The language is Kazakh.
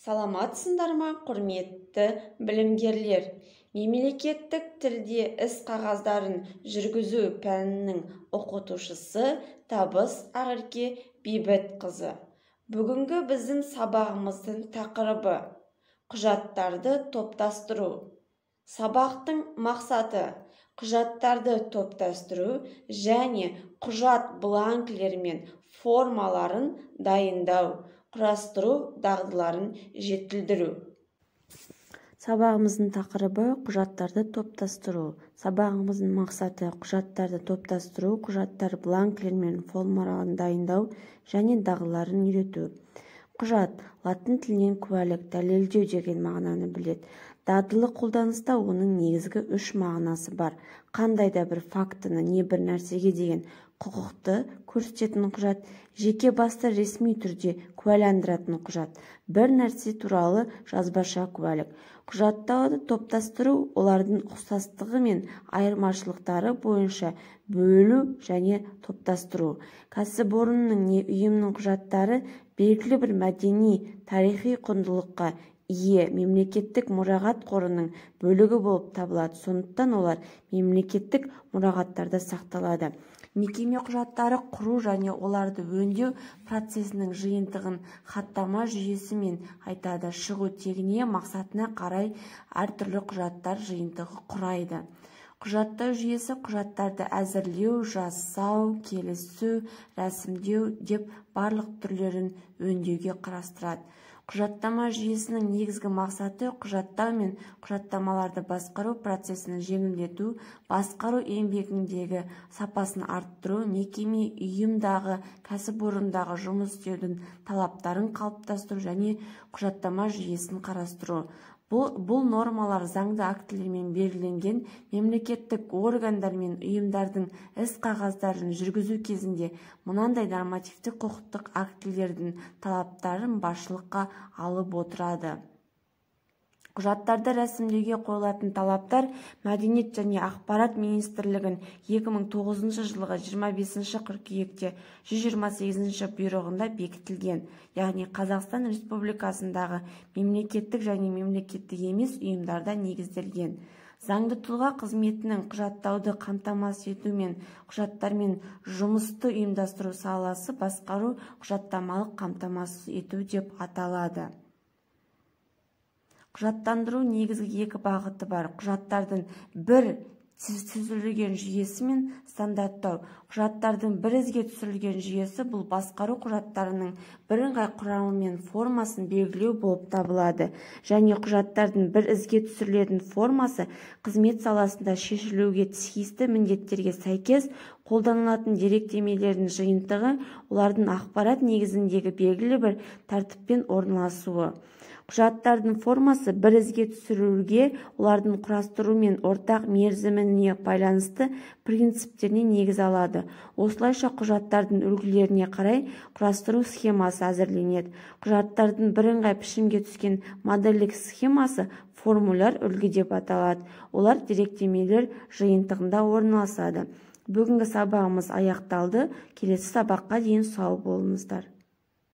Саламатсыңдар ма, құрметті білімгерлер? Мемлекеттік тілде іс қағаздарын жүргізу пәнінің оқытушысы Табыс Ақерке Бейбітқызы. Бүгінгі біздің сабағымыздың тақырыбы құжаттарды топтастыру. Сабақтың мақсаты құжаттарды топтастыру және құжат бланкілері мен формаларын дайындау, құрастыру дағдыларын жетілдіру. Сабағымыздың тақырыбы құжаттарды топтастыру. Сабағымыздың мақсаты құжаттарды топтастыру, құжаттар бланкілері мен формаларын дайындау және дағдыларын үйрету. Құжат латын тілінен куәлік, дәлелдеу деген мағынаны біледі. Дағдылы қолданыста оның негізгі үш мағынасы бар. Қандай да бір фактіні не бір нәрсеге деген құқықты көрсететін құжат, жеке басты ресми түрде куәландыратын құжат, бір нәрсе туралы жазбаша куәлік. Құжаттарды топтастыру олардың ұқсастығы мен айырмашылықтары бойынша бөлу және топтастыру. Кәсіпорынның не ұйымның құжаттары белгілі бір мәдени, тарихи құндылыққа ие мемлекеттік мұрағат қорының бөлігі болып табылады. Сондықтан олар мемлекеттік мұрағаттарда сақталады. Мекеме құжаттары құру және оларды өңдеу процесінің жиынтығын хаттама жүйесі мен айтады. Шығу тегіне мақсатына қарай әртүрлі құжаттар жиынтығы құрайды. Құжаттау жүйесі құжаттарды әзірлеу, жасау, келісу, рәсімдеу деп барлық түрлерін өңдеуге қарастырады. Құжаттама жүйесінің негізгі мақсаты құжаттау мен құжаттамаларды басқару процесін жеңілдету, басқару еңбегіндегі сапасын арттыру, мекеме ұйымдағы, кәсіпорындағы жұмыс істеудің талаптарын қалыптастыру және құжаттама жүйесін қарастыру. Бұл нормалар заңды актілермен белгіленген мемлекеттік органдар мен ұйымдардың іс қағаздарын жүргізу кезінде мынандай нормативтік құқықтық актілердің талаптарын басшылыққа алып отырады. Құжаттарды рәсімдеуге қойылатын талаптар Мәдениет және ақпарат министрлігінің 2009 жылғы 25 қыркүйекте 128 бұйрығында бекітілген, яғни Қазақстан Республикасындағы мемлекеттік және мемлекеттік емес ұйымдарда негізделген. Заңды тұлға қызметінің құжаттауды қамтамасыз ету мен құжаттармен жұмысты ұйымдастыру саласы басқару құжаттамалық қамтамасыз ету деп аталады. Құжаттандыру негізгі екі бағыты бар. Құжаттардың бір түсірілген жүйесі мен стандарттау. Құжаттардың бірізге түсірілген жүйесі бұл басқару құжаттарының бірыңғай құрамы мен формасын белгілеу болып табылады. Және құжаттардың бірізге түсірілетін формасы қызмет саласында шешілуге тиісті міндеттерге сәйкес қолданылатын деректемелердің жиынтығы, олардың ақпарат негізіндегі белгілі бір тәртіппен орналасуы. Құжаттардың формасы бірізге түсіруге, олардың құрастыру мен ортақ мерзіміне байланысты принциптеріне негіз алады. Осылайша құжаттардың үлгілеріне қарай құрастыру схемасы әзірленеді. Құжаттардың бірыңғай пішімге түскен модельдік схемасы формуляр үлгі деп аталады. Олар деректемелер жиынтығында орналасады. Бүгінгі сабағымыз аяқталды. Келесі сабаққа дейін сау болыңыздар.